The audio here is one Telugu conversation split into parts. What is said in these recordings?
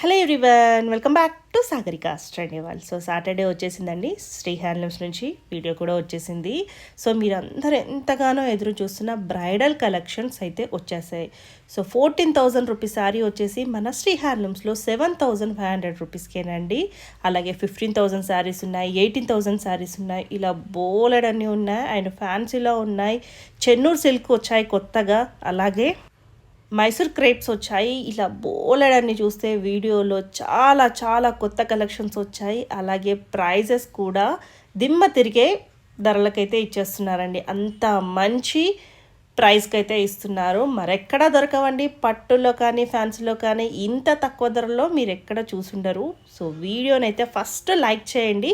Hello everyone, welcome back to Sagarika trendywall. So Saturday వచ్చేసిందండి, శ్రీ హ్యాండ్లూమ్స్ నుంచి వీడియో కూడా వచ్చేసింది. సో మీరందరూ ఎంతగానో ఎదురు చూస్తున్న బ్రైడల్ కలెక్షన్స్ అయితే వచ్చేసాయి. సో 14,000 రూపీస్ శారీ వచ్చేసి మన శ్రీ హ్యాండ్లూమ్స్లో 7,500 రూపీస్కేనండి. అలాగే 15,000 శారీస్ ఉన్నాయి, 18,000 శారీస్ ఉన్నాయి, ఇలా బోలెడన్నీ ఉన్నాయి. అండ్ ఫ్యాన్సీలో ఉన్నాయి, చెన్నూరు సిల్క్ వచ్చాయి కొత్తగా, అలాగే మైసూర్ క్రేప్స్ వచ్చాయి. ఇలా బోలెడన్ని చూస్తే వీడియోలో చాలా చాలా కొత్త కలెక్షన్స్ వచ్చాయి. అలాగే ప్రైజెస్ కూడా దిమ్మ తిరిగే ధరలకైతే ఇచ్చేస్తున్నారండి. అంత మంచి ప్రైస్కి అయితే ఇస్తున్నారు. మరెక్కడా దొరకవండి, పట్టులో కానీ ఫ్యాన్సీలో కానీ ఇంత తక్కువ ధరలో మీరు ఎక్కడ చూసుండరు. సో వీడియోనైతే ఫస్ట్ లైక్ చేయండి.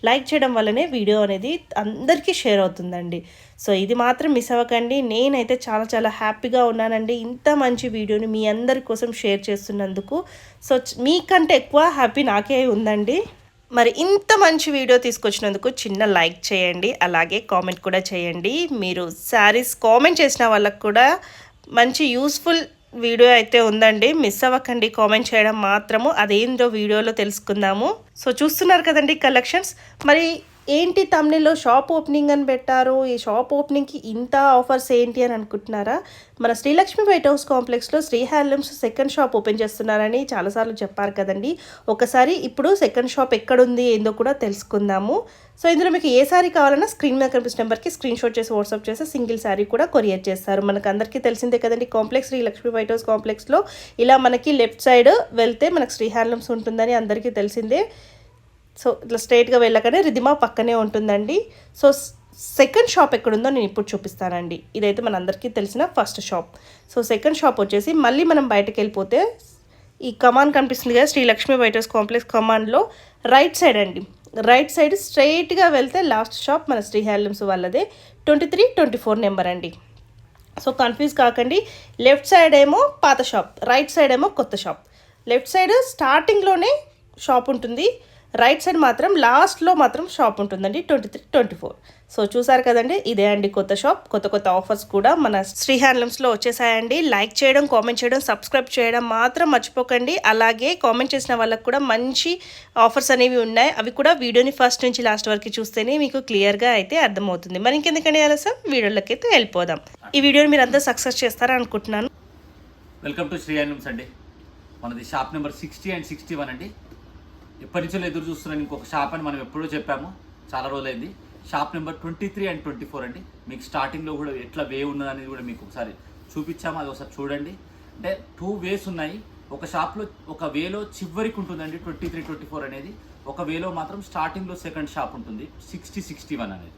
లైక్ చేయడం వల్లనే వీడియో అనేది అందరికీ షేర్ అవుతుందండి. సో ఇది మాత్రం మిస్ అవ్వకండి. నేనైతే చాలా చాలా హ్యాపీగా ఉన్నానండి, ఇంత మంచి వీడియోని మీ అందరి కోసం షేర్ చేస్తున్నందుకు. సో మీకంటే ఎక్కువ హ్యాపీ నాకే ఉందండి. మరి ఇంత మంచి వీడియో తీసుకొచ్చినందుకు చిన్న లైక్ చేయండి, అలాగే కామెంట్ కూడా చేయండి. మీరు శారీస్ కామెంట్ చేసిన వాళ్ళకు కూడా మంచి యూస్ఫుల్ వీడియో అయితే ఉందండి, మిస్ అవ్వకండి కామెంట్ చేయడం మాత్రము. అదేందో వీడియోలో తెలుసుకుందాము. సో చూస్తున్నారు కదండి కలెక్షన్స్. మరి ఏంటి తమిళలో షాప్ ఓపెనింగ్ అని పెట్టారు, ఈ షాప్ ఓపెనింగ్కి ఇంత ఆఫర్స్ ఏంటి అని అనుకుంటున్నారా? మన శ్రీలక్ష్మి వైట్ హౌస్ కాంప్లెక్స్లో Shri handlooms second shop open చేస్తున్నారని చాలాసార్లు చెప్పారు కదండి. ఒకసారి ఇప్పుడు సెకండ్ షాప్ ఎక్కడుంది ఏందో కూడా తెలుసుకుందాము. సో ఇందులో మీకు ఏ శారీ కావాలన్నా స్క్రీన్ మీద కనిపిస్తున్న నెంబర్కి స్క్రీన్ షాట్ చేసి వాట్సాప్ చేసి సింగిల్ శారీ కూడా కొరియర్ చేస్తారు. మనకు అందరికీ తెలిసిందే కదండి, కాంప్లెక్స్ శ్రీలక్ష్మి వైట్ హౌస్ కాంప్లెక్స్లో ఇలా మనకి లెఫ్ట్ సైడ్ వెళ్తే మనకు శ్రీ హ్యాండ్లూమ్స్ ఉంటుందని అందరికీ తెలిసిందే. సో ఇట్లా స్ట్రైట్గా వెళ్ళగానే రిధిమా పక్కనే ఉంటుందండి. సో సెకండ్ షాప్ ఎక్కడుందో నేను ఇప్పుడు చూపిస్తానండి. ఇదైతే మనందరికీ తెలిసిన first shop. So second shop వచ్చేసి మళ్ళీ మనం బయటకు వెళ్ళిపోతే ఈ కమాన్ కనిపిస్తుంది కదా, శ్రీలక్ష్మి వైట్ హౌస్ కాంప్లెక్స్ కమాన్లో రైట్ సైడ్ అండి. రైట్ సైడ్ స్ట్రైట్గా వెళ్తే లాస్ట్ షాప్ మన శ్రీ హ్యాండ్లూమ్స్ వాళ్ళదే, 23-24 నెంబర్ అండి. సో కన్ఫ్యూజ్ కాకండి. లెఫ్ట్ సైడ్ ఏమో పాత షాప్, రైట్ సైడ్ ఏమో కొత్త షాప్. లెఫ్ట్ సైడ్ స్టార్టింగ్లోనే షాప్ ఉంటుంది, రైట్ సైడ్ మాత్రం లాస్ట్లో మాత్రం షాప్ ఉంటుందండి, 23-24. సో చూసారు కదండి, ఇదే అండి కొత్త షాప్. కొత్త కొత్త ఆఫర్స్ కూడా మన శ్రీ హ్యాండ్లూమ్స్లో వచ్చేసాయండి. లైక్ చేయడం, కామెంట్ చేయడం, సబ్స్క్రైబ్ చేయడం మాత్రం మర్చిపోకండి. అలాగే కామెంట్ చేసిన వాళ్ళకి కూడా మంచి ఆఫర్స్ అనేవి ఉన్నాయి. అవి కూడా వీడియోని ఫస్ట్ నుంచి లాస్ట్ వరకు చూస్తేనే మీకు క్లియర్గా అయితే అర్థమవుతుంది. మరి ఇంకెందుకంటే ఆలస్యం, వీడియోలోకి అయితే వెళ్ళిపోదాం. ఈ వీడియోని మీరు అందరూ సక్సెస్ చేస్తారని అనుకుంటున్నాను. వెల్కమ్ టు శ్రీ హ్యాండ్లూమ్స్ అండి. మనది షాప్ నెంబర్ 60 and 61 అండి. ఎప్పటి నుంచో ఎదురు చూస్తున్నాను ఇంకొక షాప్ అని మనం ఎప్పుడో చెప్పాము, చాలా రోజులైంది. షాప్ నెంబర్ 23 and 24 అండి. మీకు స్టార్టింగ్లో కూడా ఎట్లా వే ఉన్నదనేది కూడా మీకు ఒకసారి చూపించాము, అది ఒకసారి చూడండి. అంటే 2 వేస్ ఉన్నాయి. ఒక షాప్లో ఒక వేలో చివరికి ఉంటుందండి 23-24 అనేది. ఒక వేలో మాత్రం స్టార్టింగ్లో సెకండ్ షాప్ ఉంటుంది 60-61 అనేది.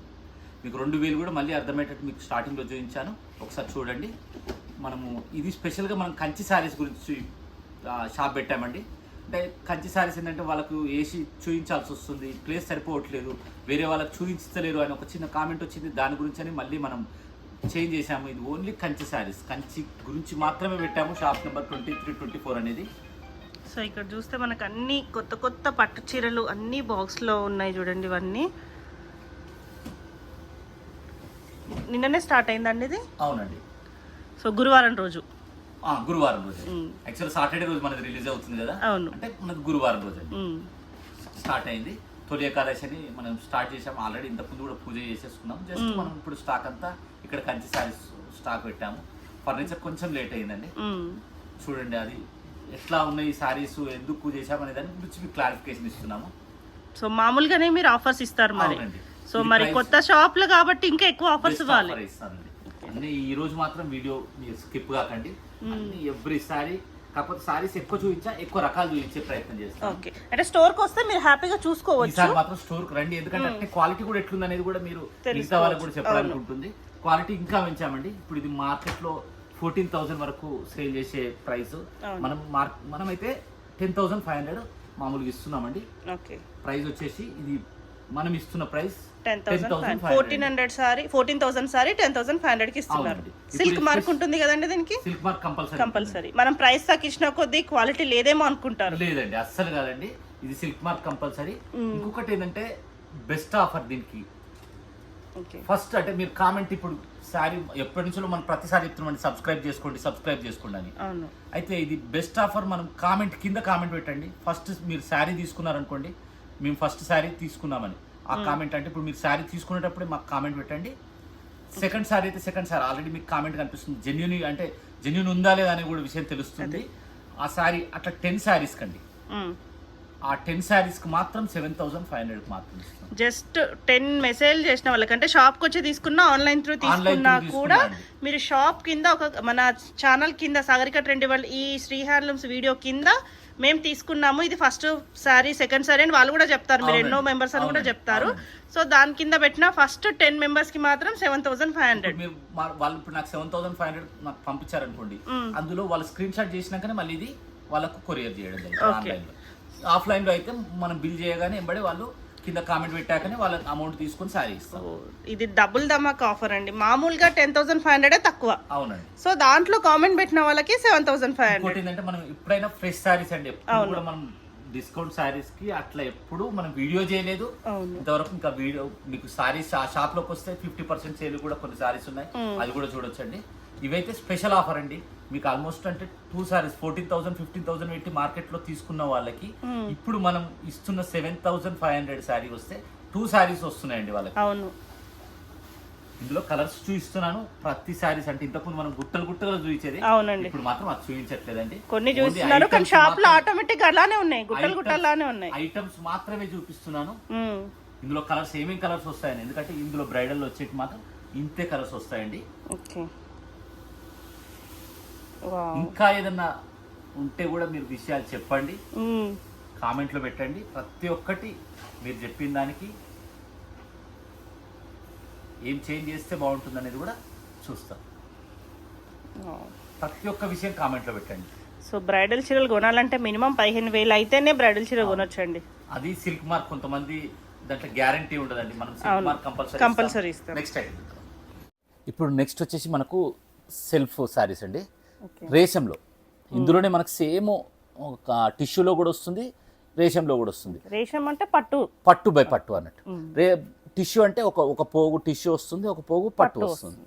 మీకు 2 వేలు కూడా మళ్ళీ అర్థమయ్యేటట్టు మీకు స్టార్టింగ్లో చూపించాను, ఒకసారి చూడండి. మనము ఇది స్పెషల్గా మనం కంచి శారీస్ గురించి షాప్ పెట్టామండి. అంటే కంచి శారీస్ ఏంటంటే వాళ్ళకు ఏసీ చూపించాల్సి వస్తుంది, ప్లేస్ సరిపోవట్లేదు, వేరే వాళ్ళకి చూపించలేరు అని ఒక చిన్న కామెంట్ వచ్చింది. దాని గురించి అని మళ్ళీ మనం చేంజ్ చేసాము. ఇది ఓన్లీ కంచి శారీస్, కంచి గురించి మాత్రమే పెట్టాము షాప్ నెంబర్ 23-24 అనేది. సో ఇక్కడ చూస్తే మనకు అన్ని కొత్త కొత్త పట్టు చీరలు అన్ని బాక్స్లో ఉన్నాయి చూడండి. ఇవన్నీ నిన్ననే స్టార్ట్ అయిందండి ఇది. అవునండి. సో గురువారం రోజు యాక్చువల్ సాటర్డే రోజు మనది రిలీజ్ అవుతుంది కదా, అంటే మనది గురువారం రోజు స్టార్ట్ అయింది. తొలి ఏకాదశి అని మనం స్టార్ట్ చేసాము ఆల్రెడీ. ఇంతకుముందు కూడా పూజ చేసేసుకున్నాం. జస్ట్ మనం ఇప్పుడు స్టాక్ అంతా ఇక్కడ కంచి శారీస్ స్టాక్ పెట్టాము. ఫర్నిచర్ కొంచెం లేట్ అయిందండి. చూడండి అది ఎట్లా ఉన్నాయి ఈ శారీస్, ఎందుకు పూజ చేసామనే దాని గురించి మీకు క్లారిఫికేషన్ ఇస్తున్నాము. సో మామూలుగానే మీరు ఆఫర్స్ ఇస్తారు మరి. సో మరి కొత్త షాప్లు కాబట్టి ఇంకా ఎక్కువ ఆఫర్స్ ఇవ్వాలి. అన్ని ఈ రోజు మాత్రం వీడియో మీరు స్కిప్ కాకండి. అన్ని ఎవ్రీ సారీ, కాకపోతే సారీస్ ఎక్కువ చూపించా, ఎక్కువ రకాలు చూపించే ప్రయత్నం చేస్తాం. ఓకే, అంటే స్టోర్ కి వస్తే మీరు హ్యాపీగా చూసుకోవచ్చు. ఈసారి మాత్రం స్టోర్ కి రండి, ఎందుకంటే అంటే క్వాలిటీ కూడా ఎట్లుంది అనేది కూడా మీరు మిగతా వాళ్ళకి కూడా చెప్పడానికి ఉంటుంది. క్వాలిటీ ఇంకా పెంచామండి. ఇప్పుడు ఇది మార్కెట్ లో 14,000 వరకు సేల్ చేసే ప్రైస్, మనమైతే 10,500 మామూలుగా ఇస్తున్నామండి. ప్రైస్ వచ్చేసి ఇది మనం ఇస్తున్న ప్రైస్ 14,000 సారీ 10,500 కి ఇస్తున్నారు. సిల్క్ మార్క్ ఉంటుంది కదండి దీనికి, సిల్క్ మార్క్ కంపల్సరీ. మనం ప్రైస్ తగ్గించిన కొద్దీ క్వాలిటీ లేదేమో అనుకుంటారు. లేదండి, అస్సలు కాదండి, ఇది సిల్క్ మార్క్ కంపల్సరీ. ఇంకొకటి ఏంటంటే బెస్ట్ ఆఫర్ దీనికి ఓకే. ఫస్ట్ అంటే మీరు కామెంట్ ఇప్పుడు శారీ ఎప్పటి నుంచో మనం ప్రతిసారి చెప్తున్నాం సబ్స్క్రైబ్ చేసుకోండి అని. అవును. అయితే ఇది బెస్ట్ ఆఫర్. మనం కామెంట్ కింద కామెంట్ పెట్టండి. ఫస్ట్ మీరు శారీ తీసుకున్నారనుకోండి, మేము ఫస్ట్ శారీ తీసుకున్నామని ఆ కామెంట్ అంటే ఇప్పుడు మీరు శారీ తీసుకునేటప్పుడే మాకు కామెంట్ పెట్టండి. సెకండ్ శారీ అయితే సెకండ్ శారీ ఆల్రెడీ మీకు కామెంట్ కనిపిస్తుంది. జెన్యూన్ ఉందా లేదా అనే కూడా విషయం తెలుస్తుంది. ఆ శారీ అట్లా 10 శారీస్ కండి, ఆ 10 శారీస్కి మాత్రం 7,500 మాత్రం ఇస్తాం. జస్ట్ 10 మెసేజ్ చేసిన వాళ్ళకంటే షాప్కి వచ్చి తీసుకున్నా, ఆన్లైన్ త్రూ తీసుకున్నా కూడా మీరు షాప్ కింద మన ఛానల్ కింద సాగరిక ట్రెండీ వరల్డ్ ఈ శ్రీ హ్యాండ్లూమ్స్ వీడియో కింద మేము తీసుకున్నాము, ఇది ఫస్ట్ శారీ సెకండ్ శారీ అని వాళ్ళు కూడా చెప్తారు, మీరు ఎన్నో మెంబర్స్ అని కూడా చెప్తారు. సో దాని కింద పెట్టిన ఫస్ట్ 10 మెంబర్స్ కి మాత్రం 7,500. మీరు వాళ్ళు ఇప్పుడు నాకు 7,500 నాకు పంపించారనుకోండి, అందులో వాళ్ళు స్క్రీన్ షాట్ చేసినాకనే మళ్ళీ ఇది వాళ్ళకు కొరియర్ చేయడం జరుగుతుంది. ఆన్లైన్ లో, ఆఫ్లైన్ లో అయితే మనం బిల్ చేయగానే ఎంబడి వాళ్ళు కింద కామెంట్ పెట్టాకనే వాళ్ళ అమౌంట్ తీసుకొని శారీ ఇస్తాం. ఇది డబుల్ ధమాక్ ఆఫర్ అండి. మామూలుగా 10,500 తక్కువ. అవునండి. సో దాంట్లో కామెంట్ పెట్టిన వాళ్ళకి 7,500. ఇంకోటి ఏంటంటే మనం ఎప్పుడైనా ఫ్రెష్ శారీస్ అండి, ఎప్పుడు కూడా మనం డిస్కౌంట్ శారీస్ కి అట్లా ఎప్పుడు మనం వీడియో చేయలేదు ఇంతవరకు. ఇంకా వీడియో మీకు శారీస్ షాప్ లోకి వస్తే 50% సేల్ కూడా కొన్ని శారీస్ ఉన్నాయి, అది కూడా చూడొచ్చండి. ఇవైతే స్పెషల్ ఆఫర్ అండి. మీకు ఆల్మోస్ట్ అంటే 2 శారీస్ 14,000 15,000 పెట్టి మార్కెట్ లో తీసుకున్న వాళ్ళకి ఇప్పుడు మనం ఇస్తున్న 7,500 శారీ వస్తే 2 శారీస్ వస్తున్నాయండి వాళ్ళకి. అవును. ఇందులో కలర్స్ చూపిస్తున్నాను. ప్రతి శారీస్ అంటే ఇంతకుముందు మనం గుట్టలు చూపించేది, ఇప్పుడు మాత్రం అది చూపించట్లేదండి. కొన్ని చూపిస్తున్నారు కానీ షాప్ లో ఆటోమేటిక్ అలానే ఉన్నాయి, గుట్టలానే ఉన్నాయి. ఐటమ్స్ మాత్రమే చూపిస్తున్నాను. ఇందులో కలర్స్ ఏమేమి కలర్స్ వస్తాయని, ఎందుకంటే ఇందులో బ్రైడల్ వచ్చేటి మాత్రం ఇంతే కలర్స్ వస్తాయండి. ఓకే. ఇంకా ఏదన్నా ఉంటే కూడా మీరు విషయాలు చెప్పండి, కామెంట్లో పెట్టండి. ప్రతి ఒక్కటి మీరు చెప్పిన దానికి ఏం చేంజ్ చేస్తే బాగుంటుంది అనేది కూడా చూస్తాం. ప్రతి ఒక్క విషయం కామెంట్లో పెట్టండి. సో బ్రైడల్ చీరలు కొనాలంటే మినిమం 15,000 అయితేనే బ్రైడల్ చీర కొనొచ్చండి. అది సిల్క్ మార్క్, కొంతమంది దాంట్లో గ్యారంటీ ఉండదండి, మనం సిల్క్ మార్క్ కంపల్సరీ ఇస్తాం. నెక్స్ట్ ఐటమ్ ఇప్పుడు నెక్స్ట్ వచ్చేసి మనకు సెల్ఫ్ శారీస్ అండి, రేషంలో. ఇందులోనే మనకు సేమ్ ఒక టిష్యూలో కూడా వస్తుంది, రేషంలో కూడా వస్తుంది. రేషం అంటే పట్టు బై పట్టు అన్నట్టు. టిష్యూ అంటే ఒక పోగు టిష్యూ వస్తుంది, ఒక పోగు పట్టు వస్తుంది.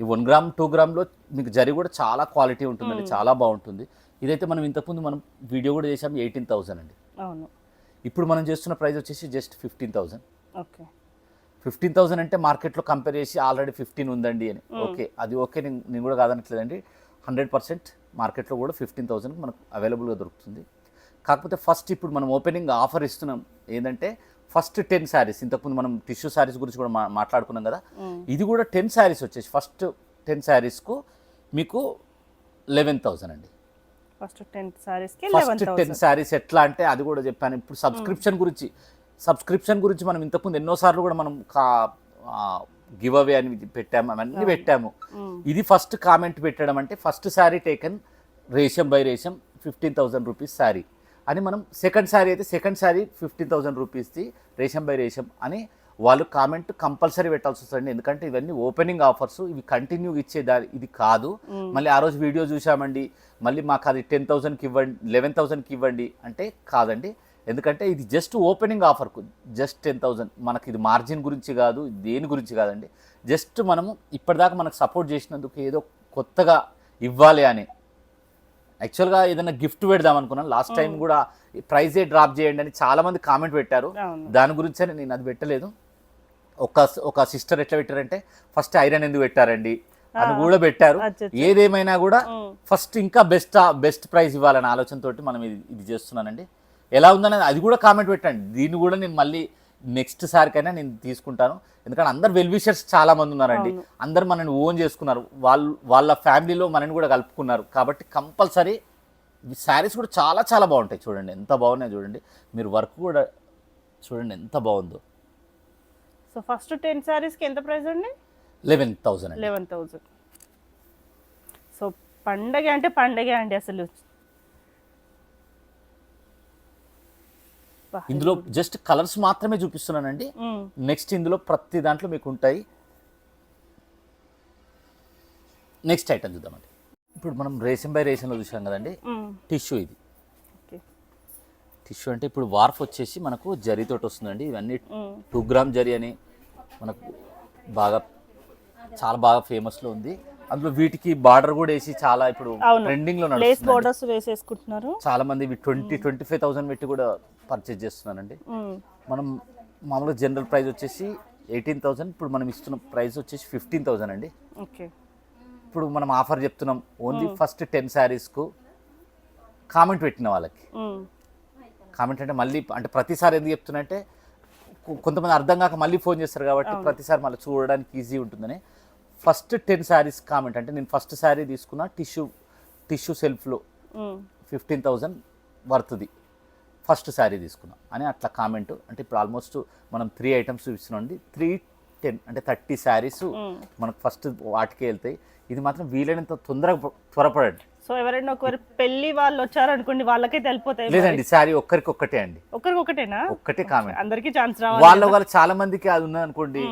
ఈ 1 గ్రామ్ 2 గ్రామ్లో మీకు జరి కూడా చాలా క్వాలిటీ ఉంటుందండి, చాలా బాగుంటుంది. ఇదైతే మనం ఇంతకుముందు మనం వీడియో కూడా చేసాము 18,000 అండి. అవును. ఇప్పుడు మనం చేస్తున్న ప్రైస్ వచ్చేసి జస్ట్ 15,000. ఓకే. 15,000 అంటే మార్కెట్లో కంపేర్ చేసి ఆల్రెడీ 15 ఉందండి అని. ఓకే, అది ఓకే, నేను కూడా కాదనట్లేదండి. 100% మార్కెట్లో కూడా 15,000 మనకు అవైలబుల్గా దొరుకుతుంది. కాకపోతే ఫస్ట్ ఇప్పుడు మనం ఓపెనింగ్ ఆఫర్ ఇస్తున్నాం ఏంటంటే ఫస్ట్ 10 శారీస్, ఇంతకుముందు మనం టిష్యూ శారీస్ గురించి కూడా మాట్లాడుకున్నాం కదా, ఇది కూడా 10 శారీస్ వచ్చేసి ఫస్ట్ 10 శారీస్కు మీకు 11,000 అండి. ఫస్ట్ 10 శారీస్కి ఫస్ట్ 10 శారీస్ ఎట్లా అంటే అది కూడా చెప్పాను. ఇప్పుడు సబ్స్క్రిప్షన్ గురించి మనం ఇంతకుముందు ఎన్నోసార్లు కూడా మనం గివ్ అవే అని పెట్టాము, అవన్నీ పెట్టాము. ఇది ఫస్ట్ కామెంట్ పెట్టడం అంటే ఫస్ట్ శారీ టేకన్ రేషం బై రేషం 15,000 రూపీస్ శారీ అని మనం, సెకండ్ శారీ అయితే సెకండ్ శారీ 15,000 రూపీస్ది రేషం బై రేషం అని వాళ్ళు కామెంట్ కంపల్సరీ పెట్టాల్సి వస్తుంది. ఎందుకంటే ఇవన్నీ ఓపెనింగ్ ఆఫర్స్, ఇవి కంటిన్యూ ఇచ్చేదారి ఇది కాదు. మళ్ళీ ఆ రోజు వీడియో చూసామండి, మళ్ళీ మాకు అది 10,000కి ఇవ్వండి 11,000కి ఇవ్వండి అంటే కాదండి. ఎందుకంటే ఇది జస్ట్ ఓపెనింగ్ ఆఫర్కు జస్ట్ 10,000. మనకి ఇది మార్జిన్ గురించి కాదు, దేని గురించి కాదండి. జస్ట్ మనము ఇప్పటిదాకా మనకు సపోర్ట్ చేసినందుకు ఏదో కొత్తగా ఇవ్వాలి అని. యాక్చువల్గా ఏదైనా గిఫ్ట్ పెడదాం అనుకున్నాను. లాస్ట్ టైం కూడా ప్రైజే డ్రాప్ చేయండి అని చాలామంది కామెంట్ పెట్టారు, దాని గురించి నేను అది పెట్టలేదు. ఒక సిస్టర్ ఎట్లా పెట్టారంటే ఫస్ట్ ఐరన్ ఎందుకు పెట్టారండి అని కూడా పెట్టారు. ఏదేమైనా కూడా ఫస్ట్ ఇంకా బెస్ట్ ప్రైజ్ ఇవ్వాలనే ఆలోచనతోటి మనం ఇది చేస్తున్నానండి. ఎలా ఉందనేది అది కూడా కామెంట్ పెట్టండి. దీన్ని కూడా నేను మళ్ళీ నెక్స్ట్ సారికైనా నేను తీసుకుంటాను. ఎందుకంటే అందరు వెల్ విషర్స్ చాలా మంది ఉన్నారండి, అందరు మనని ఓన్ చేసుకున్నారు, వాళ్ళ ఫ్యామిలీలో మనని కూడా కలుపుకున్నారు. కాబట్టి కంపల్సరీ శారీస్ కూడా చాలా చాలా బాగుంటాయి. చూడండి ఎంత బాగున్నాయి, చూడండి మీరు వర్క్ కూడా చూడండి ఎంత బాగుందో. సో ఫస్ట్ 10 శారీస్కి ఎంత ప్రైస్ అండి? 11,000. 11,000. సో పండగ అంటే పండగే అండి అసలు. ఇందులో జస్ట్ కలర్స్ మాత్రమే చూపిస్తున్నానండి. నెక్స్ట్ ఇందులో ప్రతి దాంట్లో మీకు ఉంటాయి. నెక్స్ట్ ఐటమ్ చూద్దామండి. ఇప్పుడు మనం రేషన్ బై రేషన్లో చూసాం కదండి, టిష్యూ. ఇది టిష్యూ అంటే ఇప్పుడు వార్ఫ్ వచ్చేసి మనకు జరీతోటి వస్తుందండి. ఇవన్నీ 2 గ్రామ్ జరీ అని మనకు బాగా చాలా బాగా ఫేమస్లో ఉంది. అందులో వీటికి బార్డర్ కూడా వేసి చాలా ఇప్పుడు ట్రెండింగ్లో లేస్ నడుస్తుంది. బోర్డర్స్ వేసేసుకుంటున్నారు. చాలా మంది ఇవి 20-25,000 పెట్టి కూడా పర్చేజ్ చేస్తున్నానండి. మనం మామూలుగా జనరల్ ప్రైస్ వచ్చేసి 18,000, ఇప్పుడు మనం ఇస్తున్న ప్రైస్ వచ్చేసి 15,000 అండి. ఓకే, ఇప్పుడు మనం ఆఫర్ చెప్తున్నాం ఓన్లీ ఫస్ట్ 10 శారీస్కు కామెంట్ పెట్టిన వాళ్ళకి. కామెంట్ అంటే మళ్ళీ అంటే ప్రతిసారి ఎందుకు చెప్తున్నా అంటే కొంతమంది అర్థం కాక మళ్ళీ ఫోన్ చేస్తారు కాబట్టి ప్రతిసారి మళ్ళీ చూడడానికి ఈజీ ఉంటుందని ఫస్ట్ 10 శారీస్ కామెంట్ అంటే నేను ఫస్ట్ శారీ తీసుకున్న టిష్యూ సెల్ఫ్లో 15,000 వర్త్ది ఫస్ట్ శారీ తీసుకున్నా అని అట్లా కామెంట్. అంటే ఇప్పుడు ఆల్మోస్ట్ మనం 3 ఐటమ్స్ చూపిస్తున్నామండి. 3-10 అంటే 30 శారీస్ మనకు ఫస్ట్ వాటికే వెళ్తాయి. ఇది మాత్రం వీలైనంత తొందరగా త్వరపడండి. సో ఎవరైనా ఒకవేళ పెళ్లి వాళ్ళు వచ్చారనుకోండి వాళ్ళకైతే వెళ్ళిపోతాయి. లేదండి, శారీ ఒక్కరికొక్కటే అండి. ఒకరికొకటేనా? ఒక్కటే కామెంట్. అందరికీ ఛాన్స్ రావాలి. వాళ్ళ చాలా మందికి అది ఉన్నది అనుకోండి,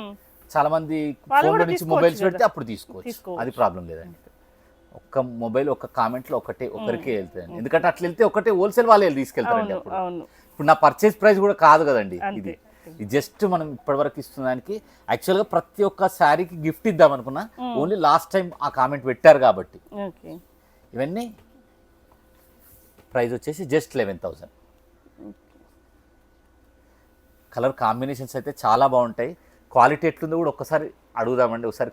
చాలా మంది ఫోన్లో నుంచి మొబైల్స్ పెడితే అప్పుడు తీసుకోవచ్చు, అది ప్రాబ్లం లేదండి. ఒక్క మొబైల్ ఒక్క కామెంట్లో ఒకరికే వెళ్తాయండి. ఎందుకంటే అట్లా వెళ్తే ఒకటే హోల్సేల్ వాళ్ళే తీసుకెళ్తారండి. ఇప్పుడు నా పర్చేస్ ప్రైస్ కూడా కాదు కదండి, ఇది జస్ట్ మనం ఇప్పటివరకు ఇస్తున్న దానికి. యాక్చువల్గా ప్రతి ఒక్క శారీకి గిఫ్ట్ ఇద్దాం అనుకున్నా, ఓన్లీ లాస్ట్ టైం ఆ కామెంట్ పెట్టారు కాబట్టి. ఇవన్నీ ప్రైస్ వచ్చేసి జస్ట్ 11,000. కలర్ కాంబినేషన్స్ అయితే చాలా బాగుంటాయి. క్వాలిటీ ఎట్లుందో కూడా ఒక్కసారి అడుగుదామండి. ఒకసారి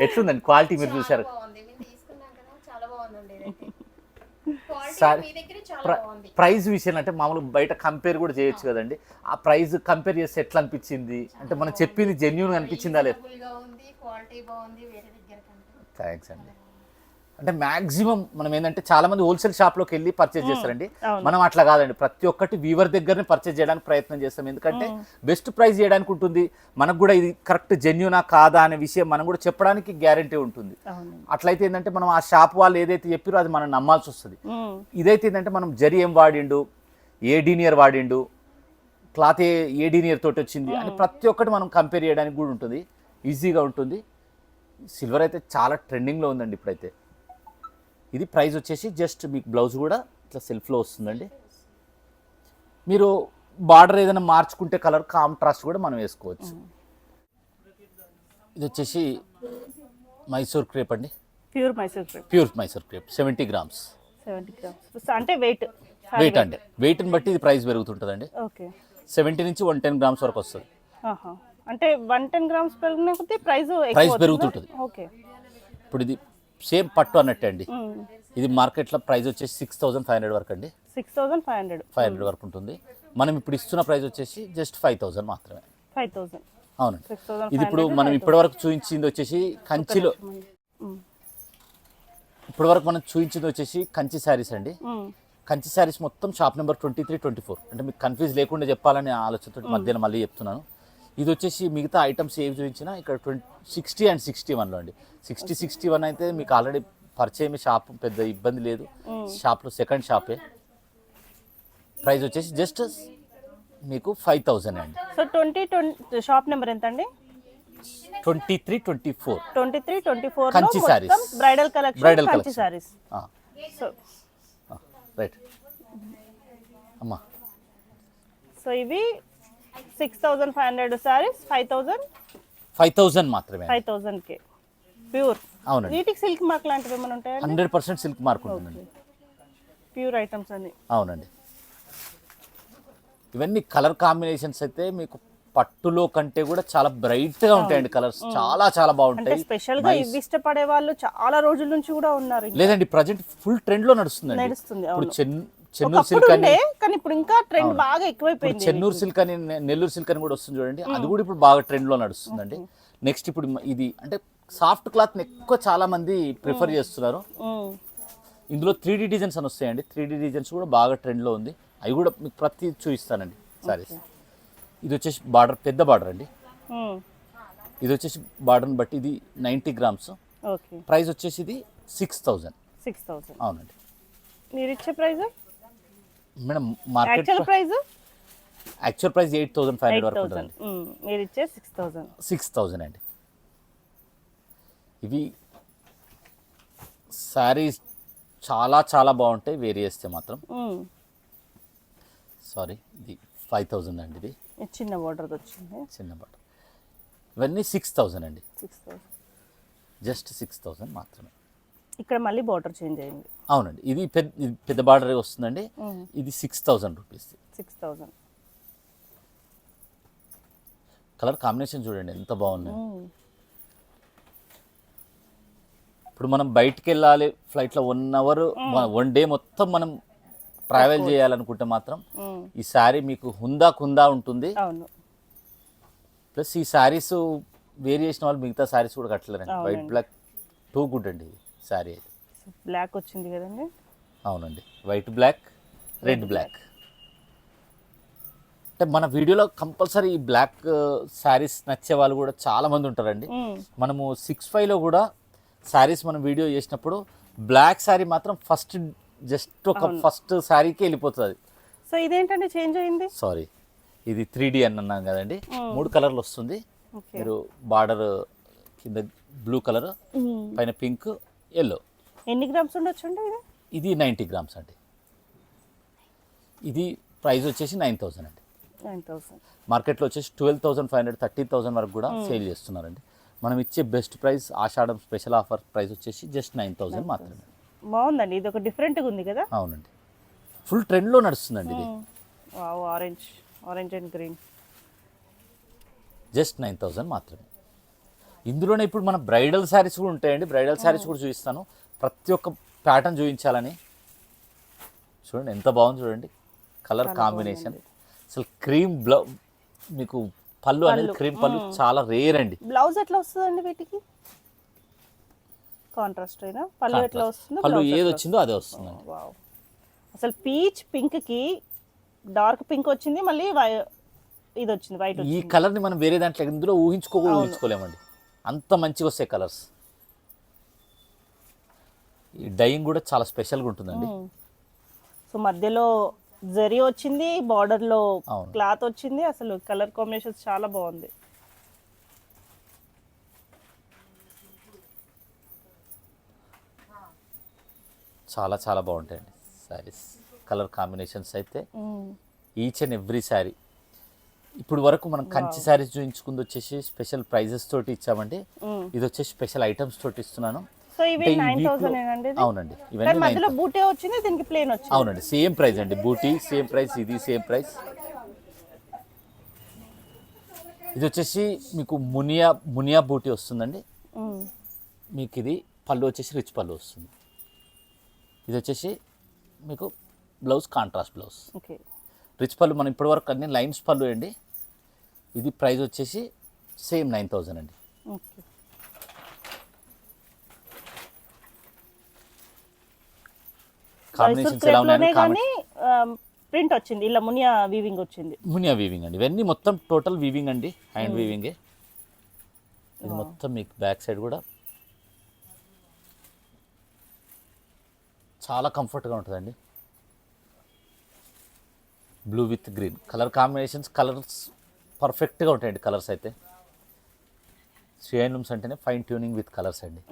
ఎట్లుందండి క్వాలిటీ మీరు చూసారు? ప్రైస్ విషయం అంటే మామూలుగా బయట కంపేర్ కూడా చేయొచ్చు కదండి. ఆ ప్రైస్ కంపేర్ చేస్తే ఎట్లా అనిపించింది అంటే మనం చెప్పింది జెన్యూన్గా అనిపించిందా లేదు? థ్యాంక్స్ అండి. అంటే మాక్సిమం మనం ఏంటంటే చాలా మంది హోల్సేల్ షాప్లోకి వెళ్ళి పర్చేజ్ చేస్తారండి. మనం అట్లా కాదండి, ప్రతి ఒక్కటి వీవర్ దగ్గరనే పర్చేజ్ చేయడానికి ప్రయత్నం చేస్తాం. ఎందుకంటే బెస్ట్ ప్రైస్ చేయడానికి ఉంటుంది, మనకు కూడా ఇది కరెక్ట్ జెన్యూనా కాదా అనే విషయం మనం కూడా చెప్పడానికి గ్యారంటీ ఉంటుంది. అట్లయితే ఏంటంటే మనం ఆ షాప్ వాళ్ళు ఏదైతే చెప్పారో అది మనం నమ్మాల్సి వస్తుంది. ఇదైతే ఏంటంటే మనం జరి ఏం వాడిండు, ఏ డీనియర్ వాడిండు, క్లాత్ ఏ డీనియర్ తోటి వచ్చింది అని ప్రతి ఒక్కటి మనం కంపేర్ చేయడానికి కూడా ఉంటుంది, ఈజీగా ఉంటుంది. సిల్వర్ అయితే చాలా ట్రెండింగ్లో ఉందండి ఇప్పుడైతే. ఇది ప్రైస్ వచ్చేసి జస్ట్ మీకు బ్లౌజ్ కూడా ఇట్లా సెల్ఫ్లో వస్తుందండి. మీరు బార్డర్ ఏదైనా మార్చుకుంటే కలర్ కాంట్రాస్ట్ కూడా మనం వేసుకోవచ్చు. ఇది వచ్చేసి మైసూర్ క్రేప్ అండి, ప్యూర్ మైసూర్ క్రేప్ 70 grams. అంటే వెయిట్ అండి, వెయిట్ని బట్టి ఇది ప్రైస్ పెరుగుతుంటుందండి. 70 నుంచి 110 grams వరకు వస్తుంది. అంటే 110 grams పెరిగినప్పుడు ప్రైస్ పెరుగుతుంటుంది. ఇప్పుడు ఇది సేమ్ పట్టు అన్నట్టే అండి. ఇది మార్కెట్లో ప్రైస్ వచ్చేసి 6,500 వరకు అండి. 6,500 వరకు ఉంటుంది. మనం ఇప్పుడు ఇస్తున్న ప్రైస్ వచ్చేసి జస్ట్ 5,000 మాత్రమే. 5,000 అవునండి. ఇది ఇప్పుడు మనం ఇప్పటివరకు చూపించింది వచ్చేసి కంచిలో, ఇప్పటివరకు మనం చూపించింది వచ్చేసి కంచి శారీస్ అండి. కంచి శారీస్ మొత్తం షాప్ నెంబర్ 23-24. అంటే మీకు కన్ఫ్యూజ్ లేకుండా చెప్పాలని ఆలోచనతో మధ్యలో మళ్ళీ చెప్తున్నాను. ఇది వచ్చేసి మిగతా ఐటమ్స్ ఏవి చూపించినా ఇక్కడ 60 and 61లో అండి. 60-61 అయితే మీకు ఆల్రెడీ పరిచయం, షాప్ పెద్ద ఇబ్బంది లేదు, షాప్లో సెకండ్ షాపే. ప్రైస్ వచ్చేసి జస్ట్ మీకు 5,000 అండి. సో 20 షాప్ నెంబర్ ఎంత అండి? 23-24 Kanchi saris, bridal collection Kanchi saris. Right అమ్మా. సో ఇవి 6,500 సారీస్ 5,000 మాత్రమే. 5,000కే ప్యూర్. అవునండి. వీటికి సిల్క్ మార్క్ లాంటివి ఏమైనా ఉంటాయా? 100% సిల్క్ మార్క్ ఉంటుందండి. ప్యూర్ ఐటమ్స్ అన్ని. అవునండి. ఇవన్నీ కలర్ కాంబినేషన్స్ అయితే మీకు పట్టులో కంటే కూడా చాలా బ్రైట్ గా ఉంటాయండి. కలర్స్ చాలా చాలా బాగుంటాయి. స్పెషల్ గా ఇవి ఇష్టపడే వాళ్ళు చాలా రోజుల నుంచి కూడా ఉన్నారు. లేదండి, ప్రజెంట్ ఫుల్ ట్రెండ్ లో నడుస్తుందండి. ఇప్పుడు చెన్నూరు సిల్క్ అని, కానీ ఇప్పుడు ఇంకా ట్రెండ్ బాగా ఎక్కువైపోయింది. చెన్నూరు సిల్క్ అని, నెల్లూరు సిల్క్ అని కూడా వస్తుంది చూడండి, అది కూడా ఇప్పుడు బాగా ట్రెండ్ లో నడుస్తుందండి. నెక్స్ట్ ఇప్పుడు ఇది అంటే సాఫ్ట్ క్లాత్ ఎక్కువ చాలా మంది ప్రిఫర్ చేస్తున్నారు. ఇందులో 3D డిజైన్స్ అని వస్తాయండి. 3D డిజైన్స్ కూడా బాగా ట్రెండ్ లో ఉంది. అవి కూడా మీకు ప్రతి చూపిస్తానండి సారీస్. ఇది వచ్చేసి బార్డర్, పెద్ద బార్డర్ అండి. ఇది వచ్చేసి బార్డర్ని బట్టి ఇది 90 grams. ప్రైస్ వచ్చేసి ఇది 6,000. అవునండి. మీరు ఇచ్చే price madam market actual price 8,500 వరకు ఉంటుంది. మీరు ఇచ్చే 6,000 అండి. ఇవి శారీస్ చాలా చాలా బాగుంటాయి వేరీ చేస్తే మాత్రం. సారీ, ఇది 5,000 అండి. ఇది చిన్న బార్డర్ వచ్చింది. చిన్న బార్డర్. ఇవన్నీ 6000 అండి, 6,000. జస్ట్ 6000 మాత్రమే. ఇక్కడ మళ్ళీ బార్డర్ చేంజ్ అయింది. అవునండి, ఇది పెద్ద బార్డర్ వస్తుందండి. ఇది 6000 రూపీస్. 6,000. కలర్ కాంబినేషన్ చూడండి ఎంత బాగున్నాయి. ఇప్పుడు మనం బయటికి వెళ్ళాలి ఫ్లైట్లో 1 అవర్ 1 డే మొత్తం మనం ట్రావెల్ చేయాలనుకుంటే మాత్రం ఈ శారీ మీకు హుందా ఉంటుంది. అవును. ప్లస్ ఈ శారీస్ వేర్ చేసిన వాళ్ళు మిగతా శారీస్ కూడా కట్టలేరండి. వైట్ బ్లాక్ టూ గుడ్ అండి ఈ శారీ అయితే. బ్లాక్ వచ్చింది కదండి. అవునండి, వైట్ బ్లాక్, రెడ్ బ్లాక్. అంటే మన వీడియోలో కంపల్సరీ ఈ బ్లాక్ శారీస్ నచ్చే వాళ్ళు కూడా చాలా మంది ఉంటారండి. మనము 6.5లో కూడా శారీస్ మనం వీడియో చేసినప్పుడు బ్లాక్ శారీ మాత్రం జస్ట్ ఒక ఫస్ట్ శారీకి వెళ్ళిపోతుంది. సో ఇదేంటంటే చేంజ్ అయింది. సారీ, ఇది 3D అని అన్నాం కదండి. 3 కలర్లు వస్తుంది. మీరు బార్డర్ కింద బ్లూ కలర్, పైన పింక్, ఎల్లో. ఎన్ని గ్రామ్స్ ఉండొచ్చు అండి ఇది? ఇది 90 గ్రామ్స్ అండి. ఇది ప్రైస్ వచ్చేసి 9000 అండి. 9,000. మార్కెట్లో వచ్చేసి 12,500, 13,000 వరకు కూడా సేల్ చేస్తున్నారండి. మనం ఇచ్చే బెస్ట్ ప్రైస్ ఆషాఢం స్పెషల్ ఆఫర్ ప్రైస్ వచ్చేసి జస్ట్ 9000 మాత్రమే. బాగుందండి, ఇది ఒక డిఫరెంట్గా ఉంది కదా. అవునండి, ఫుల్ ట్రెండ్లో నడుస్తుందండి ఇది. Orange and green. జస్ట్ 9000 మాత్రమే. ఇందులోనే ఇప్పుడు మన బ్రైడల్ శారీస్ కూడా ఉంటాయండి. బ్రైడల్ శారీస్ కూడా చూపిస్తాను. ప్రతి ఒక్క ప్యాటర్న్ చూపించాలని. చూడండి ఎంత బాగుంది చూడండి, కలర్ కాంబినేషన్. అసలు క్రీమ్ మీకు పళ్ళు అనేది క్రీమ్ పళ్ళు చాలా రేర్ అండి. బ్లౌజ్ ఎట్లా వస్తుందండి వీటికి? కాంట్రాస్ట్ అయినా పళ్ళు ఎట్లా వస్తుంది? పళ్ళు ఏది వచ్చిందో అదే వస్తుందండి. అసలు పీచ్ పింక్ కి డార్క్ పింక్ వచ్చింది, మళ్ళీ ఇది వచ్చింది వైట్. ఈ కలర్ ని మనం వేరే దాంట్లో ఇందులో ఊహించుకోలేమండి, అంత మంచిగా వస్తాయి కలర్స్. ఈ డైయింగ్ కూడా చాలా స్పెషల్గా ఉంటుందండి. సో మధ్యలో జరీ వచ్చింది, బార్డర్ లో క్లాత్ వచ్చింది. అసలు కలర్ కాంబినేషన్ చాలా బాగుంది. చాలా చాలా బాగుంటాయండి శారీస్. కలర్ కాంబినేషన్స్ అయితే ఈచ్ అండ్ ఎవ్రీ శారీ. ఇప్పుడు వరకు మనం కంచి శారీస్ చూపించుకుంది వచ్చేసి స్పెషల్ ప్రైజెస్ తోటి ఇచ్చామండి. ఇది వచ్చేసి స్పెషల్ ఐటమ్స్ తోటి ఇస్తున్నాను. సో ఇవి 9,000 ఏనండి? అవునండి, ఇవన్నీ మధ్యలో బూటీ వచ్చింది, దీనికి ప్లేన్ వచ్చింది. అవునండి, సేమ్ ప్రైస్ అండి. బూటీ సేమ్ ప్రైస్, ఇది సేమ్ ప్రైస్. ఇది వచ్చేసి మీకు మునియా బూటీ వస్తుందండి. మీకు ఇది పళ్ళు వచ్చేసి రిచ్ పళ్ళు వస్తుంది. ఇది వచ్చేసి మీకు బ్లౌజ్ కాంట్రాస్ట్ బ్లౌజ్. రిచ్ పళ్ళు మనం ఇప్పటి వరకు అన్ని లైన్స్ పళ్ళు అండి. ఇది ప్రైస్ వచ్చేసి సేమ్ 9000 అండి. కాంబినేషన్స్ ఎలా ఉన్నాయని ప్రింట్ వచ్చింది, ఇలా మునియా వీవింగ్ వచ్చింది. మునియా వీవింగ్ అండి, ఇవన్నీ మొత్తం టోటల్ వీవింగ్ అండి, హ్యాండ్ వీవింగే. ఇది మొత్తం మీకు బ్యాక్ సైడ్ కూడా చాలా కంఫర్ట్గా ఉంటుందండి. Blue with green colour combinations, colours పర్ఫెక్ట్గా ఉంటాయండి. కలర్స్ అయితే శ్రీ హ్యాండ్లూమ్స్ అంటేనే ఫైన్ ట్యూనింగ్ విత్ కలర్స్ అండి.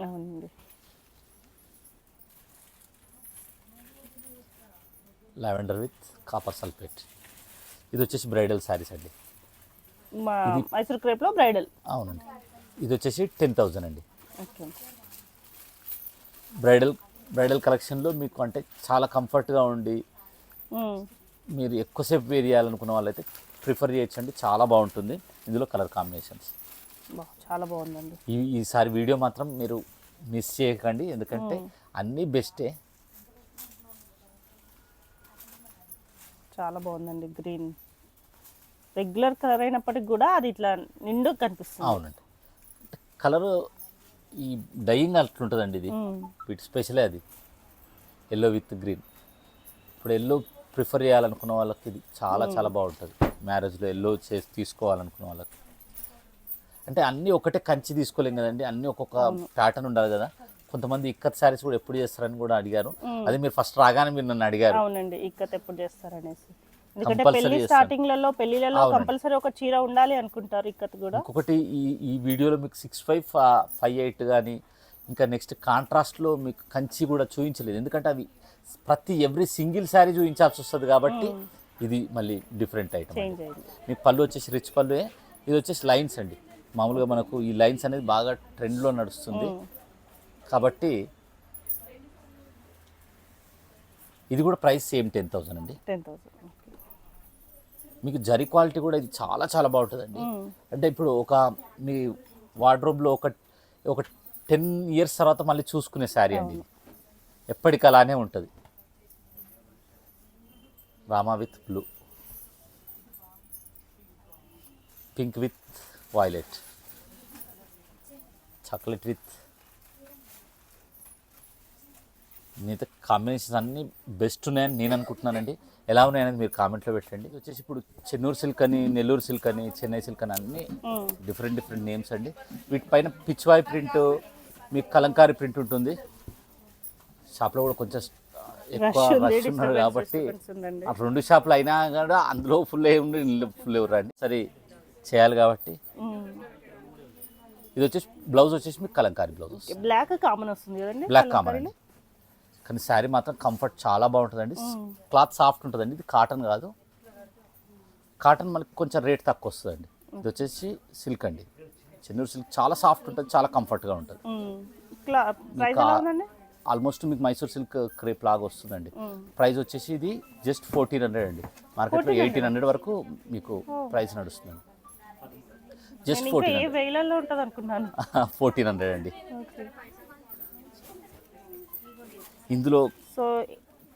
Lavender with copper sulphate. ఇది వచ్చేసి బ్రైడల్ శారీస్ అండి. మైసూర్ క్రేప్ లో బ్రైడల్. అవునండి, ఇది వచ్చేసి 10,000 అండి. బ్రైడల్ కలెక్షన్లో మీకు అంటే చాలా కంఫర్ట్గా ఉండి మీరు ఎక్కువసేపు వేర్ చేయాలనుకున్న వాళ్ళైతే ప్రిఫర్ చేయొచ్చండి, చాలా బాగుంటుంది. ఇందులో కలర్ కాంబినేషన్స్ చాలా బాగుందండి. ఈసారి వీడియో మాత్రం మీరు మిస్ చేయకండి, ఎందుకంటే అన్నీ బెస్టే. చాలా బాగుందండి. గ్రీన్ రెగ్యులర్ కలర్ అయినప్పటికి కూడా అది ఇట్లా నిండు కనిపిస్తుంది. అవునండి, కలర్ ఈ డైయింగ్ అట్లుంటుందండి. ఇది వీటి స్పెషలే అది, ఎల్లో విత్ గ్రీన్. ఇప్పుడు ఎల్లో ప్రిఫర్ చేయాలనుకున్న వాళ్ళకి ఇది చాలా చాలా బాగుంటుంది. మ్యారేజ్లో ఎల్లో చేసి తీసుకోవాలనుకున్న వాళ్ళకి. అంటే అన్నీ ఒకటే కంచి తీసుకోలేం కదండి, అన్నీ ఒక్కొక్క ప్యాటర్న్ ఉండాలి కదా. కొంతమంది ఇక్కత్ శారీస్ కూడా ఎప్పుడు చేస్తారని కూడా అడిగారు. అది మీరు ఫస్ట్ రాగానే మీరు నన్ను అడిగారు. అవునండి, ఇక్కత్ ఎప్పుడు చేస్తారనేసి. ఎందుకంటే పెళ్లి స్టార్టింగ్లలో పెళ్లిలలో కంపల్సరీ ఒక చీర ఉండాలి అనుకుంటారు. ఇక్కత్ కూడా ఇంకొకటి ఈ వీడియోలో మీకు 6.5, 5.8 కానీ ఇంకా నెక్స్ట్ కాంట్రాస్ట్లో మీకు కంచి కూడా చూపించలేదు, ఎందుకంటే అవి ప్రతి ఎవ్రీ సింగిల్ శారీ చూపించాల్సి వస్తుంది కాబట్టి ఇది మళ్ళీ డిఫరెంట్ ఐటమ్. మీకు పళ్ళు వచ్చేసి రిచ్ పళ్ళు, ఇది వచ్చేసి లైన్స్ అండి. మామూలుగా మనకు ఈ లైన్స్ అనేది బాగా ట్రెండ్లో నడుస్తుంది కాబట్టి ఇది కూడా ప్రైస్ సేమ్ 10,000 అండి. 10,000. మీకు జరీ క్వాలిటీ కూడా ఇది చాలా చాలా బాగుంటుందండి. అంటే ఇప్పుడు ఒక మీ వార్డ్రోబ్లో ఒక 10 years తర్వాత మళ్ళీ చూసుకునే శారీ అండి ఇది. ఎప్పటికీ అలానే ఉంటుంది. Rama with blue, pink with violet, chocolate with, నేనైతే కాంబినేషన్స్ అన్నీ బెస్ట్ ఉన్నాయని నేను అనుకుంటున్నానండి. ఎలా ఉన్నాయనేది మీరు కామెంట్లో పెట్టండి. ఇది వచ్చేసి ఇప్పుడు చెన్నూరు సిల్క్ అని, నెల్లూరు సిల్క్ అని, చెన్నై సిల్క్ అని అన్నీ డిఫరెంట్ నేమ్స్ అండి. వీటిపైన పిచ్వాయ్ ప్రింట్, మీకు కలంకారీ ప్రింట్ ఉంటుంది. షాప్లో కూడా కొంచెం ఎక్కువ రష్ ఉన్నారు కాబట్టి ఆ 2 షాపులు అయినా కూడా అందులో ఫుల్ ఏముంది, ఫుల్ ఎవరు రండి సరే చేయాలి కాబట్టి. ఇది వచ్చేసి బ్లౌజ్ వచ్చేసి మీకు కలంకారీ బ్లౌజ్, బ్లాక్ కామన్ వస్తుంది కదండి, బ్లాక్ కామన్ అండి. కానీ శారీ మాత్రం కంఫర్ట్ చాలా బాగుంటుందండి. క్లాత్ సాఫ్ట్ ఉంటుందండి. ఇది కాటన్ కాదు, కాటన్ మనకి కొంచెం రేట్ తక్కువ వస్తుందండి. ఇది వచ్చేసి సిల్క్ అండి, చెన్నూరు సిల్క్. చాలా సాఫ్ట్ ఉంటుంది, చాలా కంఫర్ట్గా ఉంటుంది. ఆల్మోస్ట్ మీకు మైసూర్ సిల్క్ క్రేప్ లాగా వస్తుందండి. ప్రైస్ వచ్చేసి ఇది జస్ట్ 1400 అండి. మార్కెట్లో 1800 వరకు మీకు ప్రైస్ నడుస్తుందండి. జస్ట్ 1400 అండి. ఇందులో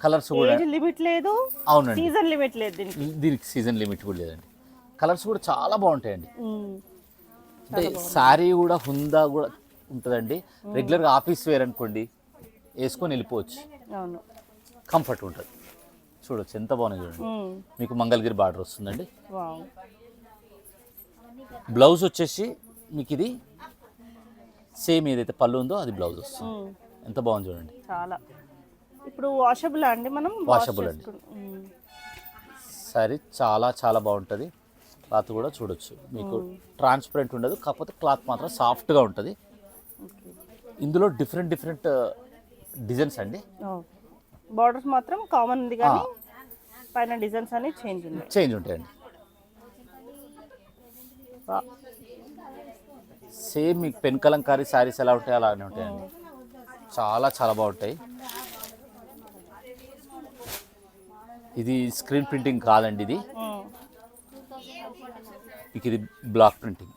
కలర్స్ కూడా లిమిట్ లేదు. అవునండి, సీజన్ లిమిట్ లేదు దీనికి సీజన్ లిమిట్ కూడా లేదండి. కలర్స్ కూడా చాలా బాగుంటాయండి. అంటే శారీ కూడా హుందా కూడా ఉంటుందండి. రెగ్యులర్గా ఆఫీస్ వేర్ అనుకోండి వేసుకొని వెళ్ళిపోవచ్చు, కంఫర్ట్ ఉంటుంది. చూడొచ్చు ఎంత బాగుంది చూడండి. మీకు మంగళగిరి బార్డర్ వస్తుందండి. బ్లౌజ్ వచ్చేసి మీకు ఇది సేమ్ ఏదైతే పళ్ళు ఉందో అది బ్లౌజ్ వస్తుంది. ఎంత బాగుంది చూడండి. చాలా ఇప్పుడు వాషబుల్ అండి, మనం వాషబుల్ అండి. సారీ చాలా చాలా బాగుంటుంది. క్లాత్ కూడా చూడొచ్చు, మీకు ట్రాన్స్పరెంట్ ఉండదు, కాకపోతే క్లాత్ మాత్రం సాఫ్ట్గా ఉంటుంది. ఇందులో డిఫరెంట్ డిజైన్స్ అండి. బార్డర్స్ మాత్రం కామన్ ఉంది కానీ పైన డిజైన్స్ అన్ని చేంజ్ ఉంటాయండి. సేమ్ మీకు పెన్ కలంకారీ శారీస్ ఎలా ఉంటాయి అలానే ఉంటాయండి. చాలా చాలా బాగుంటాయి. ఇది స్క్రీన్ ప్రింటింగ్ కాదండి, ఇది ఇది బ్లాక్ ప్రింటింగ్.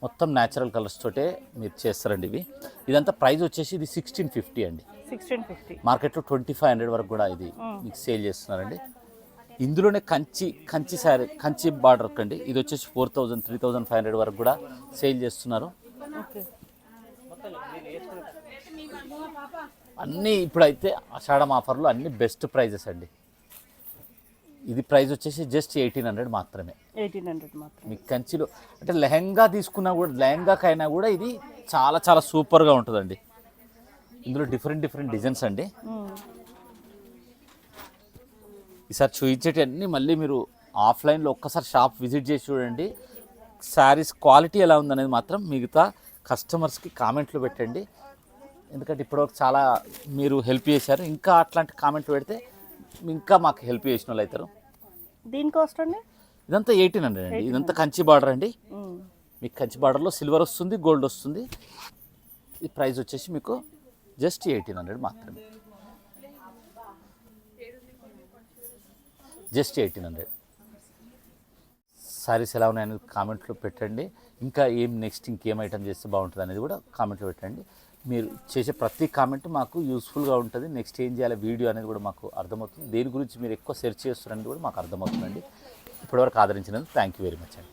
మొత్తం న్యాచురల్ కలర్స్ తోటే మీరు చేస్తారండి ఇవి. ఇదంతా ప్రైస్ వచ్చేసి ఇది 1650 అండి. 1650. మార్కెట్లో 2500 వరకు కూడా ఇది మీకు సేల్ చేస్తున్నారండి. ఇందులోనే కంచి శారీ, కంచి బార్డర్ అండి. ఇది వచ్చేసి 4000, 3500 వరకు కూడా సేల్ చేస్తున్నారు. అన్నీ ఇప్పుడైతే ఆషాఢం ఆఫర్లు అన్ని బెస్ట్ ప్రైజెస్ అండి. ఇది ప్రైస్ వచ్చేసి జస్ట్ 1800 మాత్రమే. 1800 మాత్రమే. మీకు కంచిలో అంటే లెహంగా తీసుకున్నా కూడా, లెహంగాకైనా కూడా ఇది చాలా చాలా సూపర్గా ఉంటుందండి. ఇందులో డిఫరెంట్ డిజైన్స్ అండి. ఈసారి చూపించేటన్నీ మళ్ళీ మీరు ఆఫ్లైన్లో ఒక్కసారి షాప్ విజిట్ చేసి చూడండి. శారీస్ క్వాలిటీ ఎలా ఉందనేది మాత్రం మిగతా కస్టమర్స్కి కామెంట్లు పెట్టండి. ఎందుకంటే ఇప్పటివరకు చాలా మీరు హెల్ప్ చేశారు. ఇంకా అట్లాంటి కామెంట్లు పెడితే ఇంకా మాకు హెల్ప్ చేసిన వాళ్ళు అవుతారు. దీని కాస్ట్ అండి ఇదంతా 1800 అండి. ఇదంతా కంచి బార్డర్ అండి. మీకు కంచి బార్డర్లో సిల్వర్ వస్తుంది, గోల్డ్ వస్తుంది. ఈ ప్రైస్ వచ్చేసి మీకు జస్ట్ 1800 మాత్రమే. జస్ట్ 1800. సారీస్ ఎలా ఉన్నాయనేది కామెంట్లో పెట్టండి. ఇంకా నెక్స్ట్ ఇంకేం ఐటమ్ చేస్తే బాగుంటుంది అనేది కూడా కామెంట్లో పెట్టండి. మీరు చేసే ప్రతి కామెంట్ మాకు యూస్ఫుల్గా ఉంటుంది. నెక్స్ట్ ఏం చేయాలి వీడియో అనేది కూడా మాకు అర్థమవుతుంది. దేని గురించి మీరు ఎక్కువ సెర్చ్ చేస్తున్నారనేది కూడా మాకు అర్థమవుతుందండి. ఇప్పటివరకు ఆదరించినందుకు థ్యాంక్ యూ వెరీ మచ్ అండి.